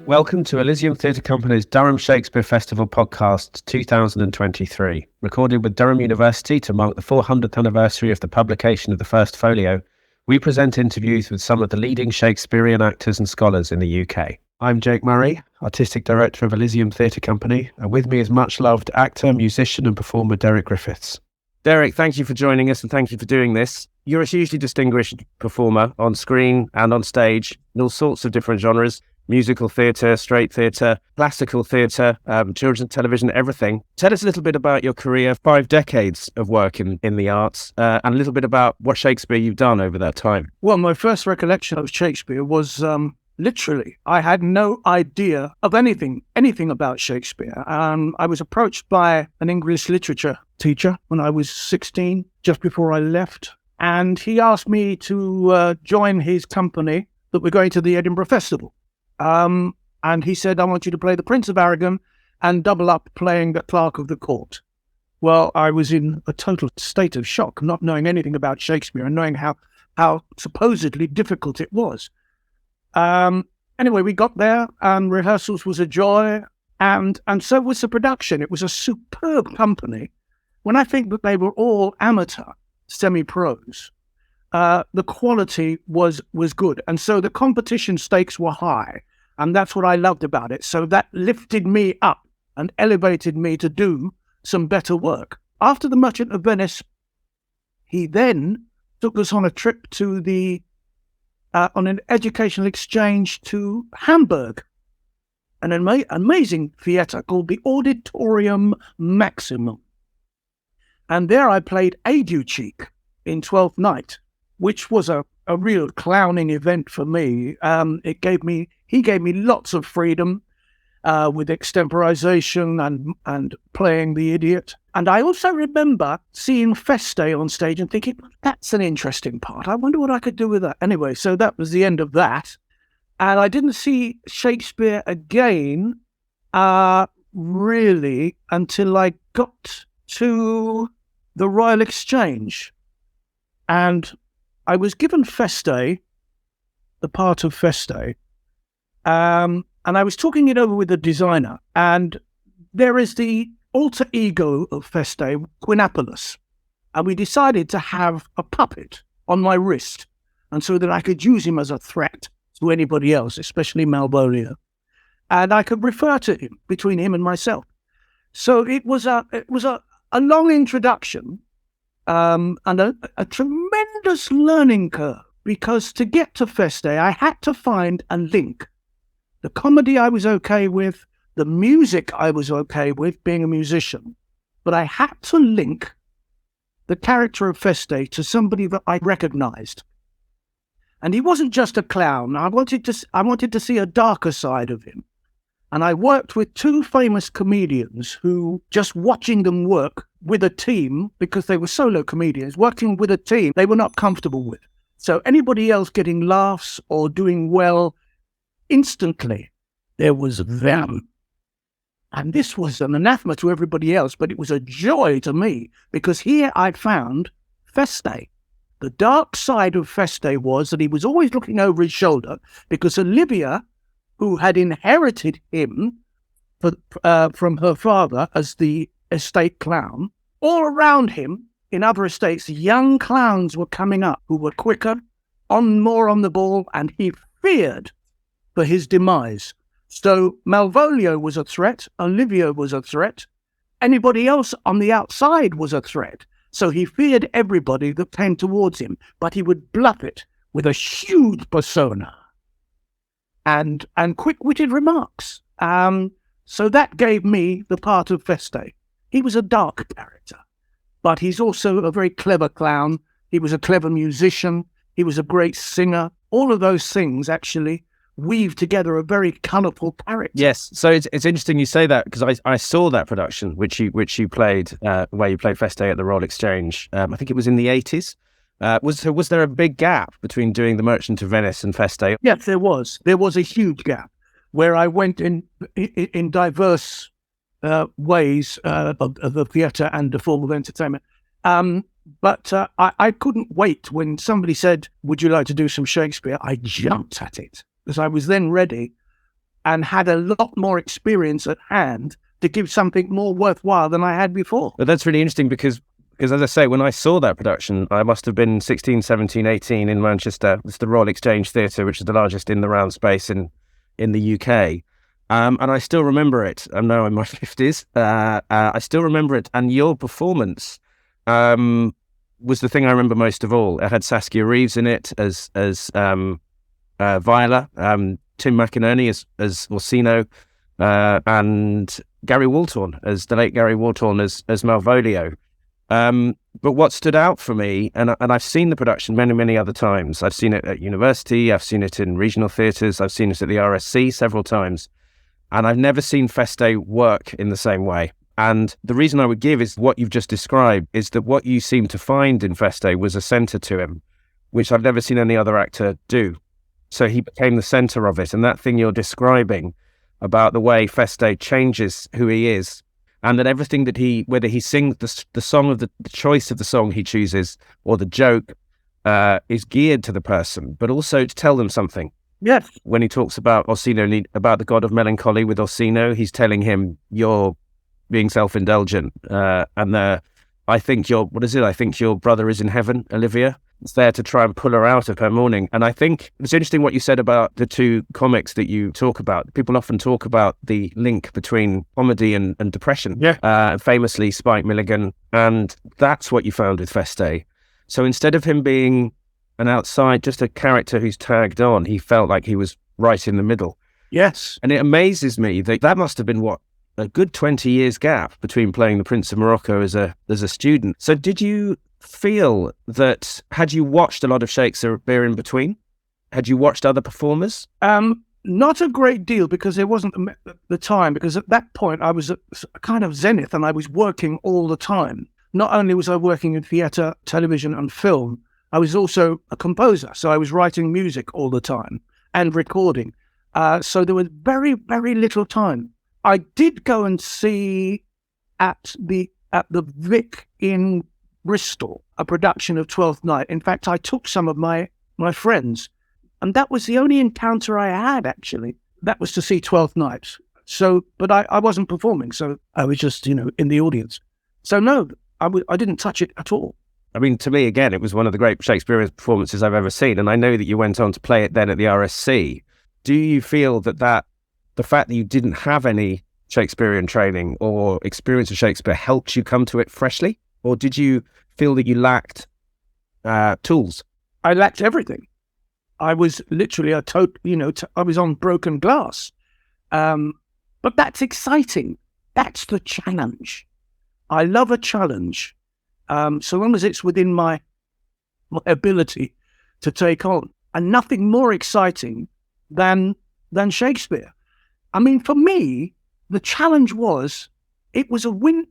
Welcome to Elysium Theatre Company's Durham Shakespeare Festival podcast 2023, recorded with Durham University to mark the 400th anniversary of the publication of the First Folio. We present interviews with some of the leading Shakespearean actors and scholars in the UK. I'm Jake Murray, Artistic Director of Elysium Theatre Company, and with me is much-loved actor, musician and performer Derek Griffiths. Derek, thank you for joining us and thank you for doing this. You're a hugely distinguished performer on screen and on stage in all sorts of different genres. Musical theatre, straight theatre, classical theatre, children's television, everything. Tell us a little bit about your career, 5 decades of work in the arts, and a little bit about what Shakespeare you've done over that time. Well, my first recollection of Shakespeare was literally, I had no idea of anything about Shakespeare. I was approached by an English literature teacher when I was 16, just before I left, and he asked me to join his company that we're going to the Edinburgh Festival. And he said, I want you to play the Prince of Aragon and double up playing the Clerk of the Court. Well, I was in a total state of shock, not knowing anything about Shakespeare and knowing how supposedly difficult it was. Anyway, we got there and rehearsals was a joy, and so was the production. It was a superb company. When I think that they were all amateur semi-pros, the quality was good. And so the competition stakes were high. And that's what I loved about it. So that lifted me up and elevated me to do some better work. After the Merchant of Venice, he then took us on a trip to on an educational exchange to Hamburg, an amazing theatre called the Auditorium Maximum. And there I played Aducheek in Twelfth Night, which was a real clowning event for me. He gave me lots of freedom with extemporization and playing the idiot. And I also remember seeing Feste on stage and thinking, that's an interesting part. I wonder what I could do with that. Anyway, so that was the end of that. And I didn't see Shakespeare again, really, until I got to the Royal Exchange. And I was given Feste, the part of Feste, and I was talking it over with the designer, and there is the alter ego of Feste, Quinapolus, and we decided to have a puppet on my wrist, and so that I could use him as a threat to anybody else, especially Malvolio, and I could refer to him between him and myself. So it was a long introduction. And a tremendous learning curve, because to get to Feste, I had to find a link. The comedy I was okay with, the music I was okay with, being a musician, but I had to link the character of Feste to somebody that I recognized. And he wasn't just a clown. I wanted to see a darker side of him. And I worked with 2 famous comedians who, just watching them work with a team, because they were solo comedians, working with a team they were not comfortable with. So anybody else getting laughs or doing well, instantly there was them. And this was an anathema to everybody else, but it was a joy to me, because here I found Feste. The dark side of Feste was that he was always looking over his shoulder, because Olivia, who had inherited him from her father as the estate clown, all around him in other estates, young clowns were coming up who were quicker, more on the ball, and he feared for his demise. So Malvolio was a threat, Olivia was a threat, anybody else on the outside was a threat. So he feared everybody that came towards him, but he would bluff it with a huge persona and quick-witted remarks. So that gave me the part of Feste. He was a dark character, but he's also a very clever clown. He was a clever musician. He was a great singer. All of those things actually weave together a very colourful character. Yes, so it's interesting you say that, because I saw that production which you played, where you played Feste at the Royal Exchange. I think it was in the 80s. Was there a big gap between doing The Merchant of Venice and Feste? Yes, there was. There was a huge gap where I went in diverse ways of the theatre and the form of entertainment. But I couldn't wait when somebody said, would you like to do some Shakespeare? I jumped at it because I was then ready. and had a lot more experience at hand to give something more worthwhile than I had before. But that's really interesting because as I say, when I saw that production, I must have been 16, 17, 18 in Manchester. It's the Royal Exchange Theatre, which is the largest in the round space in the UK. And I still remember it. I'm now in my 50s. I still remember it. And your performance was the thing I remember most of all. It had Saskia Reeves in it as Viola, Tim McInerney as Orsino, and Gary Walthorne as the late Gary Walthorne as Malvolio. But what stood out for me, and I've seen the production many, many other times. I've seen it at university, I've seen it in regional theatres, I've seen it at the RSC several times, and I've never seen Feste work in the same way. And the reason I would give is what you've just described, is that what you seem to find in Feste was a centre to him, which I've never seen any other actor do. So he became the centre of it, and that thing you're describing about the way Feste changes who he is, and that everything that whether he sings the song of the choice of the song he chooses or the joke is geared to the person, but also to tell them something. Yes. When he talks about Orsino, about the god of melancholy with Orsino, he's telling him, you're being self-indulgent. I think your brother is in heaven, Olivia. It's there to try and pull her out of her mourning. And I think it's interesting what you said about the two comics that you talk about. People often talk about the link between comedy and depression. Yeah. Famously, Spike Milligan. And that's what you found with Feste. So instead of him being an outside, just a character who's tagged on, he felt like he was right in the middle. Yes. And it amazes me that must have been a good 20 years gap between playing the Prince of Morocco as a student. So did you feel that, had you watched a lot of Shakespeare in between? Had you watched other performers? Not a great deal, because there wasn't the time, because at that point I was at a kind of zenith and I was working all the time. Not only was I working in theatre, television and film, I was also a composer. So I was writing music all the time and recording. So there was very, very little time. I did go and see at the Vic in Bristol a production of Twelfth Night. In fact, I took some of my friends, and that was the only encounter I had, actually. That was to see Twelfth Night. So, but I wasn't performing, so I was just, in the audience. So no, I didn't touch it at all. I mean, to me, again, it was one of the great Shakespearean performances I've ever seen, and I know that you went on to play it then at the RSC. Do you feel that the fact that you didn't have any Shakespearean training or experience of Shakespeare helped you come to it freshly? Or did you feel that you lacked tools? I lacked everything. I was literally I was on broken glass. But that's exciting. That's the challenge. I love a challenge, so long as it's within my ability to take on. And nothing more exciting than Shakespeare. I mean, for me, the challenge was, it was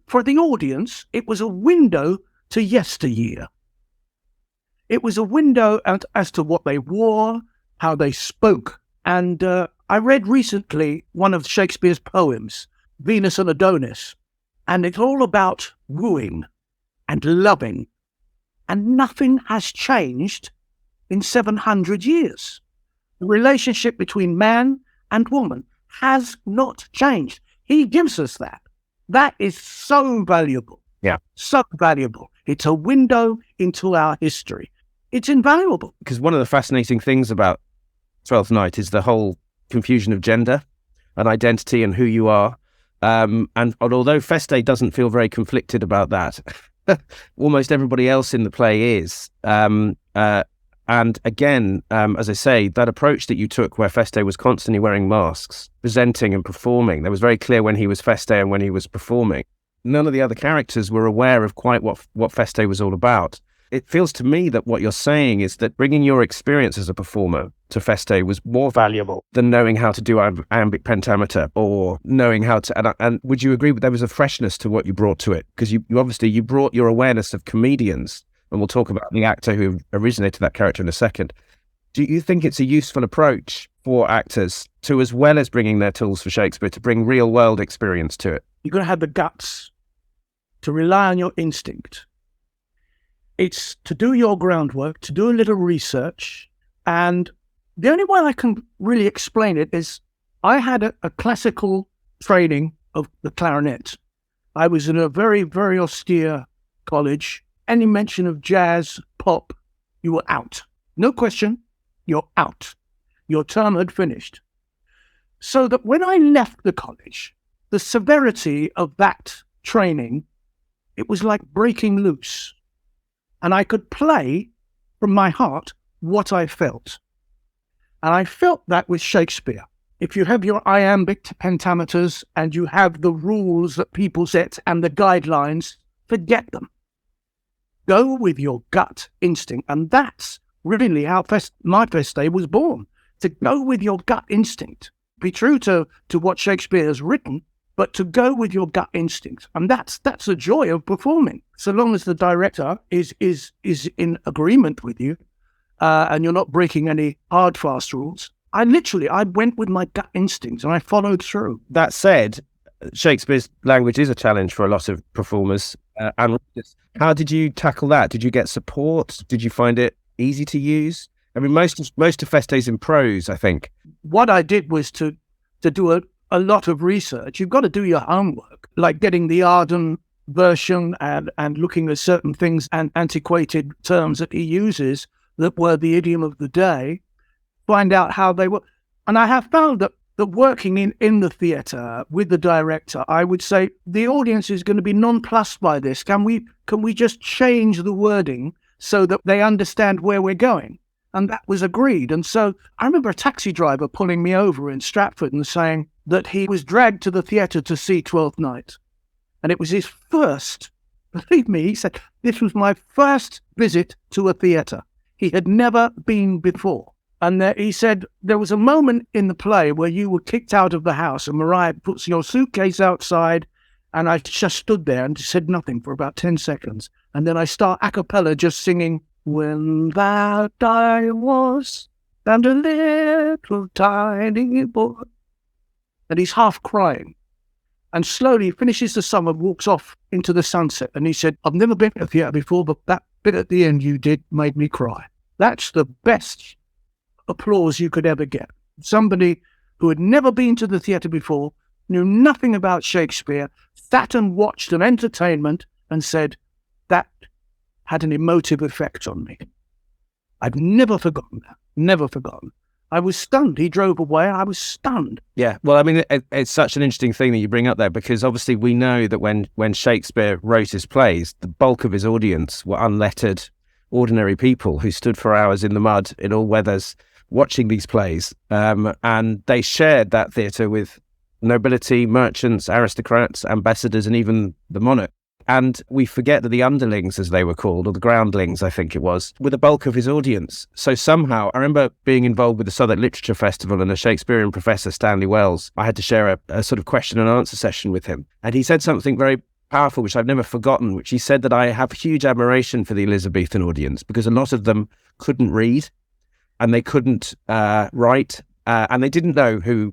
for the audience, it was a window to yesteryear. It was a window as to what they wore, how they spoke. And I read recently one of Shakespeare's poems, Venus and Adonis, and it's all about wooing and loving. And nothing has changed in 700 years. The relationship between man and woman has not changed. He gives us that. That is so valuable. Yeah. So valuable. It's a window into our history. It's invaluable. Because one of the fascinating things about Twelfth Night is the whole confusion of gender and identity and who you are. And although Feste doesn't feel very conflicted about that, almost everybody else in the play is. And again, as I say, that approach that you took where Feste was constantly wearing masks, presenting and performing, that was very clear when he was Feste and when he was performing. None of the other characters were aware of quite what Feste was all about. It feels to me that what you're saying is that bringing your experience as a performer to Feste was more valuable than knowing how to do iambic pentameter or knowing how to... And would you agree that there was a freshness to what you brought to it? Because you obviously brought your awareness of comedians, and we'll talk about the actor who originated that character in a second. Do you think it's a useful approach for actors to, as well as bringing their tools for Shakespeare, to bring real world experience to it? You're going to have the guts to rely on your instinct. It's to do your groundwork, to do a little research. And the only way I can really explain it is I had a classical training of the clarinet. I was in a very, very austere college. Any mention of jazz, pop, you were out. No question, you're out. Your term had finished. So that when I left the college, the severity of that training, it was like breaking loose. And I could play from my heart what I felt. And I felt that with Shakespeare. If you have your iambic pentameters and you have the rules that people set and the guidelines, forget them. Go with your gut instinct. And that's really how my Feste was born, to go with your gut instinct. Be true to what Shakespeare has written, but to go with your gut instinct. And that's the joy of performing. So long as the director is in agreement with you, and you're not breaking any hard, fast rules. I went with my gut instinct and I followed through. That said, Shakespeare's language is a challenge for a lot of performers. And how did you tackle that? Did you get support? Did you find it easy to use? I mean, most of Feste's in prose, I think. What I did was to do a lot of research. You've got to do your homework, like getting the Arden version and looking at certain things and antiquated terms that he uses that were the idiom of the day, find out how they were. And I have found that working in the theatre with the director, I would say the audience is going to be nonplussed by this. Can we just change the wording so that they understand where we're going? And that was agreed. And so I remember a taxi driver pulling me over in Stratford and saying that he was dragged to the theatre to see Twelfth Night. And it was his first, believe me, he said, this was my first visit to a theatre. He had never been before. And he said, there was a moment in the play where you were kicked out of the house and Mariah puts your suitcase outside and I just stood there and said nothing for about 10 seconds. And then I start a cappella just singing, when that I was and a little tiny boy. And he's half crying. And slowly finishes the song and walks off into the sunset. And he said, I've never been to a theatre before, but that bit at the end you did made me cry. That's the best applause you could ever get. Somebody who had never been to the theatre before, knew nothing about Shakespeare, sat and watched an entertainment and said, that had an emotive effect on me. I've never forgotten that. Never forgotten. I was stunned. He drove away. I was stunned. Yeah. Well, I mean, it's such an interesting thing that you bring up there, because obviously we know that when Shakespeare wrote his plays, the bulk of his audience were unlettered, ordinary people who stood for hours in the mud in all weathers watching these plays. And they shared that theatre with nobility, merchants, aristocrats, ambassadors, and even the monarch. And we forget that the underlings, as they were called, or the groundlings, I think it was, were the bulk of his audience. So somehow, I remember being involved with the Southwark Literature Festival and a Shakespearean professor, Stanley Wells. I had to share a sort of question and answer session with him. And he said something very powerful, which I've never forgotten, which he said that I have huge admiration for the Elizabethan audience, because a lot of them couldn't read and they couldn't write and they didn't know who,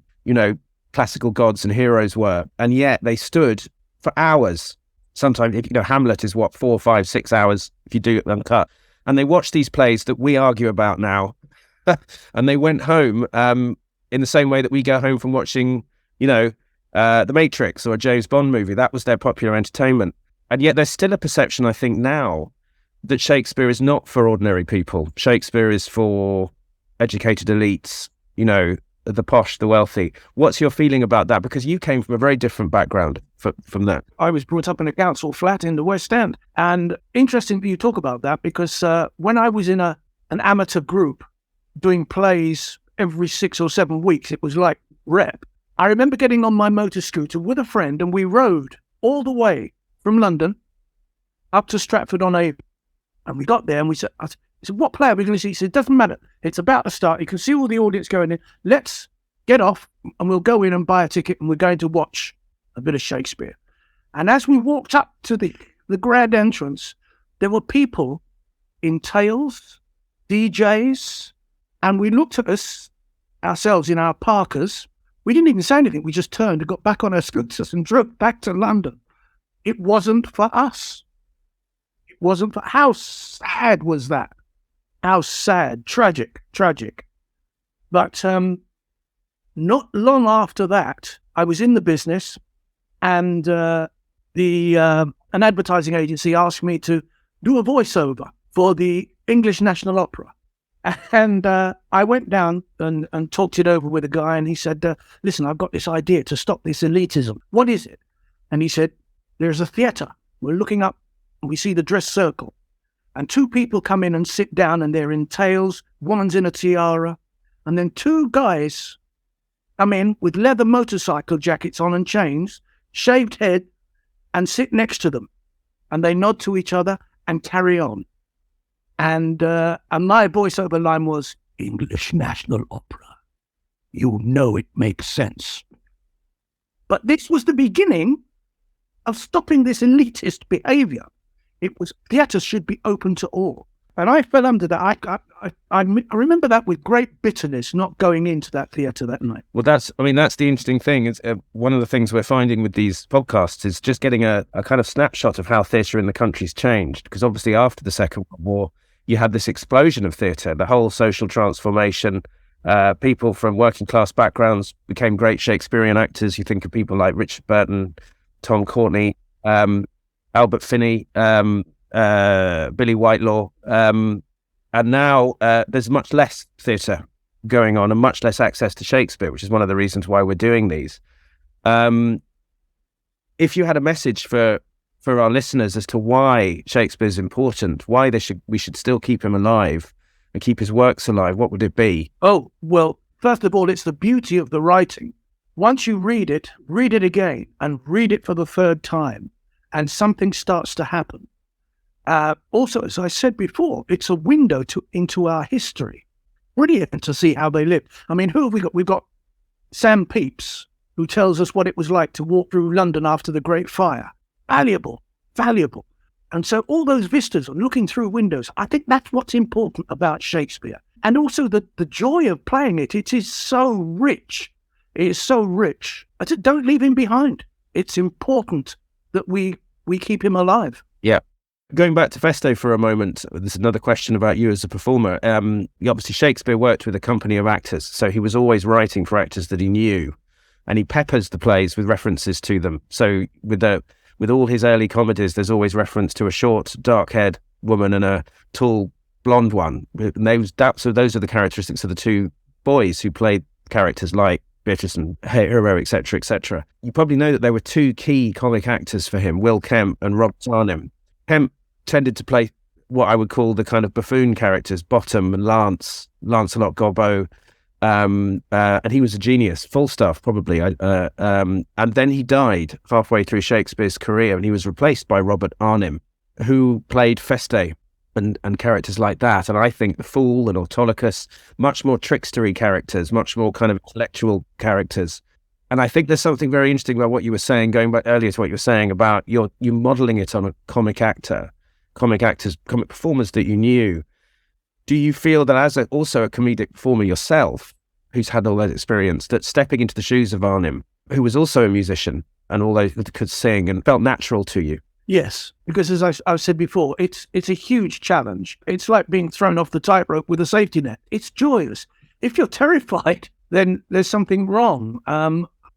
classical gods and heroes were. And yet they stood for hours. Sometimes, Hamlet is 4, 5, 6 hours if you do it uncut. And they watched these plays that we argue about now. And they went home in the same way that we go home from watching, The Matrix or a James Bond movie. That was their popular entertainment. And yet there's still a perception, I think, now that Shakespeare is not for ordinary people. Shakespeare is for educated elites, the posh, the wealthy. What's your feeling about that? Because you came from a very different background from that. I was brought up in a council flat in the West End. And interesting that you talk about that, because when I was in an amateur group doing plays every 6 or 7 weeks, it was like rep. I remember getting on my motor scooter with a friend and we rode all the way from London up to Stratford on Avon. And we got there and we said, what play are we going to see? He said, it doesn't matter. It's about to start. You can see all the audience going in. Let's get off and we'll go in and buy a ticket and we're going to watch a bit of Shakespeare. And as we walked up to the grand entrance, there were people in tails, DJs, and we looked at ourselves in our parkers. We didn't even say anything. We just turned and got back on our scooters and drove back to London. It wasn't for us. It wasn't for... How sad was that? How sad. Tragic. But not long after that, I was in the business, and an advertising agency asked me to do a voiceover for the English National Opera. And I went down and talked it over with a guy, and he said, listen, I've got this idea to stop this elitism. What is it? And he said, there's a theatre. We're looking up, and we see the dress circle. And two people come in and sit down, and they're in tails, woman's in a tiara. And then two guys come in with leather motorcycle jackets on and chains, shaved head, and sit next to them. And they nod to each other and carry on. And my voiceover line was, English National Opera. You know it makes sense. But this was the beginning of stopping this elitist behaviour. It was, theatre should be open to all. And I fell under that. I remember that with great bitterness, not going into that theatre that night. Well, that's the interesting thing. It's one of the things we're finding with these podcasts is just getting a kind of snapshot of how theatre in the country's changed. Because obviously after the Second World War, you had this explosion of theatre, the whole social transformation. People from working class backgrounds became great Shakespearean actors. You think of people like Richard Burton, Tom Courtenay, Albert Finney, Billy Whitelaw, and now there's much less theatre going on and much less access to Shakespeare, which is one of the reasons why we're doing these. If you had a message for our listeners as to why Shakespeare's important, why we should still keep him alive and keep his works alive, what would it be? Oh, well, first of all, it's the beauty of the writing. Once you read it again and read it for the third time, and something starts to happen. Also, as I said before, it's a window into our history. Brilliant to see how they live. I mean, who have we got? We've got Sam Pepys, who tells us what it was like to walk through London after the Great Fire. Valuable. And so all those vistas and looking through windows, I think that's what's important about Shakespeare. And also the joy of playing it. It is so rich. It is so rich. I said, don't leave him behind. It's important that we keep him alive. Yeah. Going back to Feste for a moment, there's another question about you as a performer. Obviously, Shakespeare worked with a company of actors, so he was always writing for actors that he knew, and he peppers the plays with references to them. So with all his early comedies, there's always reference to a short, dark-haired woman and a tall, blonde one. And those are the characteristics of the two boys who played characters like Beatrice and Hero, etc., etc. You probably know that there were two key comic actors for him, Will Kemp and Robert Arnhem. Kemp tended to play what I would call the kind of buffoon characters, Bottom and Lancelot Gobbo, and he was a genius, Falstaff probably. And then he died halfway through Shakespeare's career, and he was replaced by Robert Arnhem, who played Feste and characters like that. And I think the Fool and Autolycus, much more trickstery characters, much more kind of intellectual characters. And I think there's something very interesting about what you were saying, going back earlier to what you were saying about you modelling it on a comic performers that you knew. Do you feel that as also a comedic performer yourself, who's had all that experience, that stepping into the shoes of Arnhem, who was also a musician and all those that could sing and felt natural to you? Yes, because as I've said before, it's a huge challenge. It's like being thrown off the tightrope with a safety net. It's joyous. If you're terrified, then there's something wrong.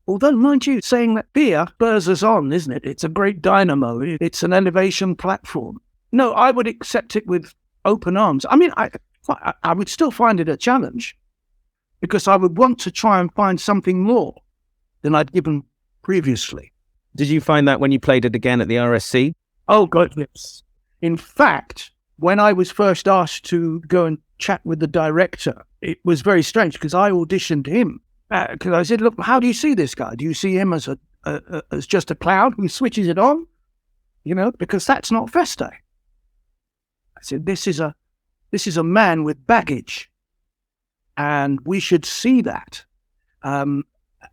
Although, mind you, saying that fear spurs us on, isn't it? It's a great dynamo. It's an elevation platform. No, I would accept it with open arms. I mean, I would still find it a challenge because I would want to try and find something more than I'd given previously. Did you find that when you played it again at the RSC? Oh, God, yes. In fact, when I was first asked to go and chat with the director, it was very strange because I auditioned him. Because I said, look, how do you see this guy? Do you see him as as just a clown who switches it on? You know, because that's not Feste. I said, this is a man with baggage, and we should see that. And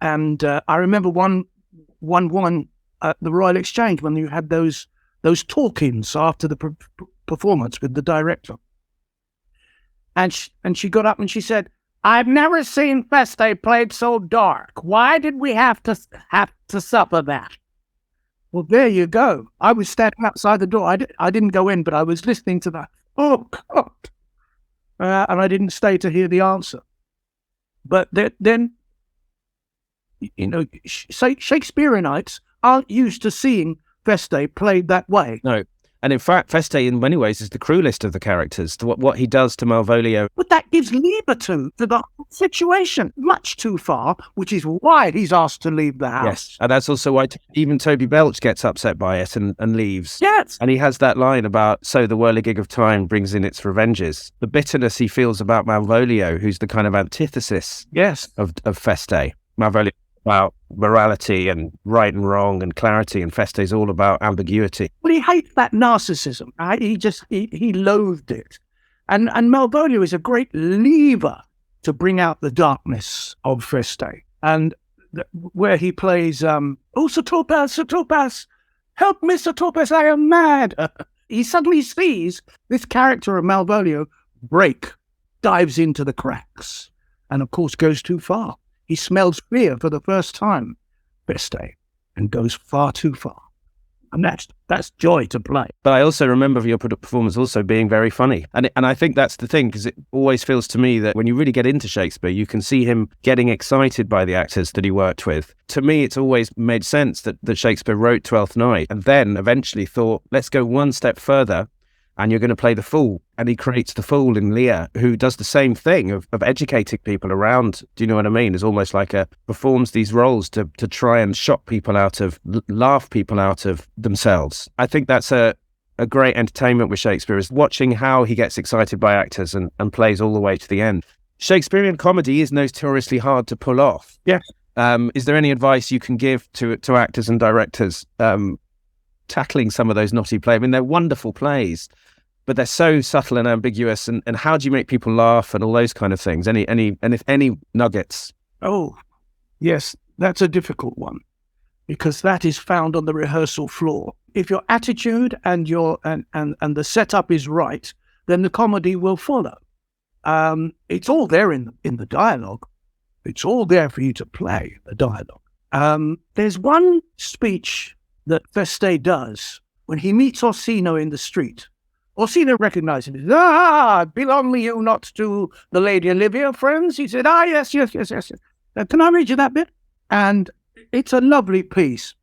I remember one woman at the Royal Exchange when you had those talk-ins after the performance with the director, and she got up and she said, I've never seen Feste played so dark. Why did we have to suffer that? Well, there you go. I was standing outside the door. I didn't go in, but I was listening to that. Oh, God. And I didn't stay to hear the answer. But then Shakespeareanites aren't used to seeing Feste played that way. No. And in fact, Feste, in many ways, is the cruelest of the characters. What he does to Malvolio. But that gives lever to the situation much too far, which is why he's asked to leave the house. Yes, and that's also why even Toby Belch gets upset by it and leaves. Yes. And he has that line about, so the whirligig of time brings in its revenges. The bitterness he feels about Malvolio, who's the kind of antithesis of Feste. Malvolio about morality and right and wrong and clarity, and Feste is all about ambiguity. Well, he hates that narcissism. He loathed it. And Malvolio is a great lever to bring out the darkness of Feste. And where he plays, Sir Topas, help me, Sir Topas, I am mad. He suddenly sees this character of Malvolio break, dives into the cracks, and of course goes too far. He smells fear for the first time, Feste, and goes far too far. And that's joy to play. But I also remember your performance also being very funny. And I think that's the thing, because it always feels to me that when you really get into Shakespeare, you can see him getting excited by the actors that he worked with. To me, it's always made sense that Shakespeare wrote Twelfth Night and then eventually thought, let's go one step further and you're going to play the fool. And he creates the fool in Lear, who does the same thing of educating people around. Do you know what I mean? It's almost like performs these roles to try and shock people laugh people out of themselves. I think that's a great entertainment with Shakespeare, is watching how he gets excited by actors and plays all the way to the end. Shakespearean comedy is notoriously hard to pull off. Yes. Is there any advice you can give to actors and directors tackling some of those knotty plays? I mean, they're wonderful plays, but they're so subtle and ambiguous. And how do you make people laugh and all those kind of things? Any nuggets? Oh, yes, that's a difficult one, because that is found on the rehearsal floor. If your attitude and and the setup is right, then the comedy will follow. It's all there in the dialogue. It's all there for you to play, the dialogue. There's one speech that Feste does when he meets Orsino in the street. Orsino recognizes him. Belong you not to the Lady Olivia, friends? He said, yes. Can I read you that bit? And it's a lovely piece.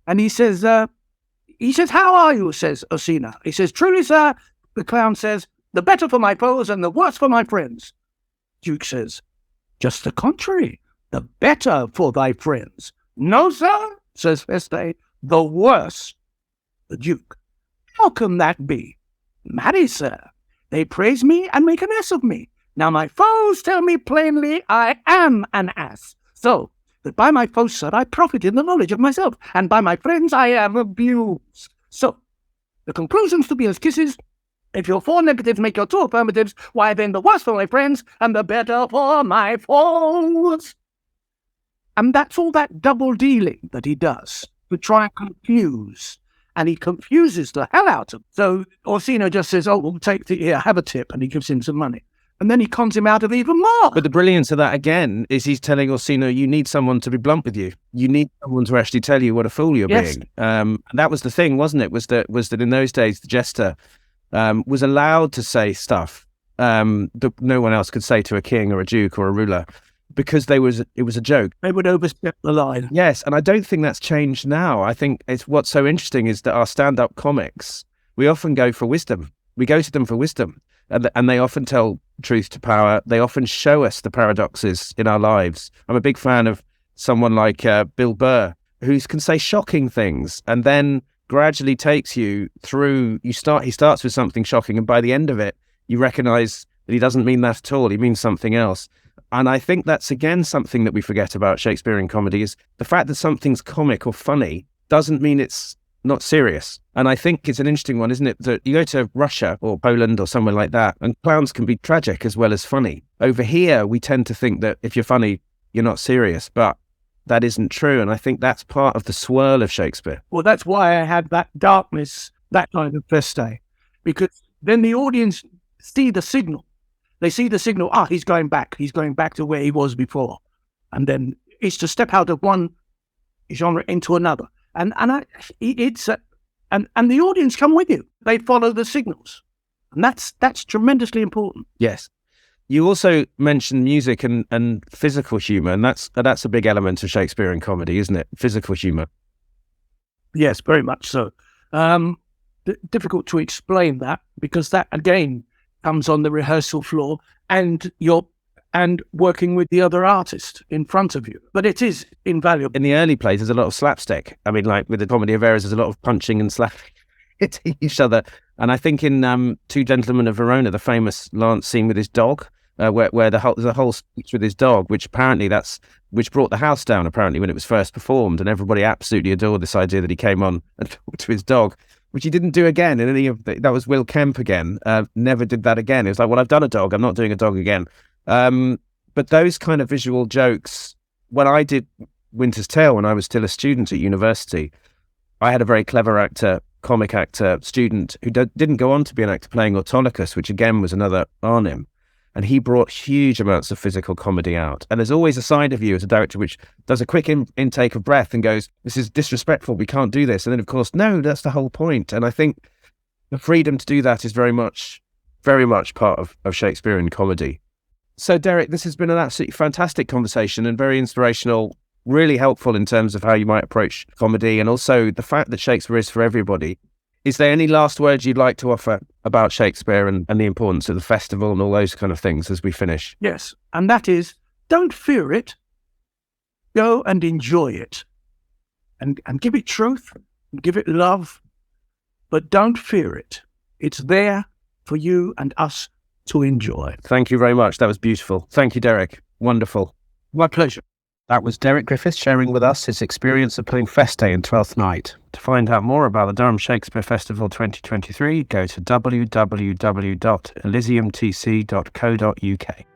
And he says, how are you, says Orsino. He says, truly, sir, the clown says, the better for my foes and the worse for my friends. Duke says, just the contrary, the better for thy friends. No, sir, says Feste, the worse. The Duke, how can that be? Marry, sir, they praise me and make an ass of me. Now my foes tell me plainly I am an ass. So that by my foes, sir, I profit in the knowledge of myself, and by my friends I am abused. So the conclusions to be as kisses. If your 4 negatives make your 2 affirmatives, why then the worse for my friends and the better for my foes. And that's all that double dealing that he does to try and confuse. And he confuses the hell out of him. So Orsino just says, we'll have a tip, and he gives him some money. And then he cons him out of even more. But the brilliance of that, again, is he's telling Orsino, you need someone to be blunt with you. You need someone to actually tell you what a fool you're being. And that was the thing, wasn't it? Was that in those days, the jester was allowed to say stuff that no one else could say to a king or a duke or a ruler, because it was a joke. They would overstep the line. Yes, and I don't think that's changed now. I think what's so interesting is that our stand-up comics, we often go for wisdom. We go to them for wisdom, and they often tell truth to power. They often show us the paradoxes in our lives. I'm a big fan of someone like Bill Burr, who can say shocking things and then gradually takes you through. He starts with something shocking, and by the end of it, you recognise that he doesn't mean that at all. He means something else. And I think that's, again, something that we forget about Shakespearean comedy, is the fact that something's comic or funny doesn't mean it's not serious. And I think it's an interesting one, isn't it? That you go to Russia or Poland or somewhere like that, and clowns can be tragic as well as funny. Over here, we tend to think that if you're funny, you're not serious, but that isn't true. And I think that's part of the swirl of Shakespeare. Well, that's why I had that darkness, that kind of Feste, because then the audience see the signal. They see the signal, he's going back. He's going back to where he was before. And then it's to step out of one genre into another. And the audience come with you. They follow the signals. And that's tremendously important. Yes. You also mentioned music and physical humour, and that's a big element of Shakespearean comedy, isn't it? Physical humour. Yes, very much so. Difficult to explain that, because that again comes on the rehearsal floor and working with the other artist in front of you. But it is invaluable. In the early plays, there's a lot of slapstick. I mean, like with the Comedy of Errors, there's a lot of punching and slapping at each other. And I think in Two Gentlemen of Verona, the famous Lance scene with his dog, where there's a whole speech with his dog, which brought the house down apparently when it was first performed, and everybody absolutely adored this idea that he came on and talked to his dog, which he didn't do again in any of that was Will Kemp again. Never did that again. It was like, well, I've done a dog, I'm not doing a dog again. But those kind of visual jokes, when I did Winter's Tale when I was still a student at university, I had a very clever actor, comic actor, student who didn't go on to be an actor, playing Autolycus, which again was another Arnim. And he brought huge amounts of physical comedy out. And there's always a side of you as a director which does a quick intake of breath and goes, this is disrespectful, we can't do this. And then, of course, no, that's the whole point. And I think the freedom to do that is very much part of Shakespearean comedy. So, Derek, this has been an absolutely fantastic conversation and very inspirational, really helpful in terms of how you might approach comedy, and also the fact that Shakespeare is for everybody. Is there any last words you'd like to offer about Shakespeare and the importance of the festival and all those kind of things as we finish? Yes, and that is, don't fear it. Go and enjoy it. And give it truth, and give it love, but don't fear it. It's there for you and us to enjoy. Thank you very much. That was beautiful. Thank you, Derek. Wonderful. My pleasure. That was Derek Griffiths sharing with us his experience of playing Feste in Twelfth Night. To find out more about the Durham Shakespeare Festival 2023, go to www.elysiumtc.co.uk.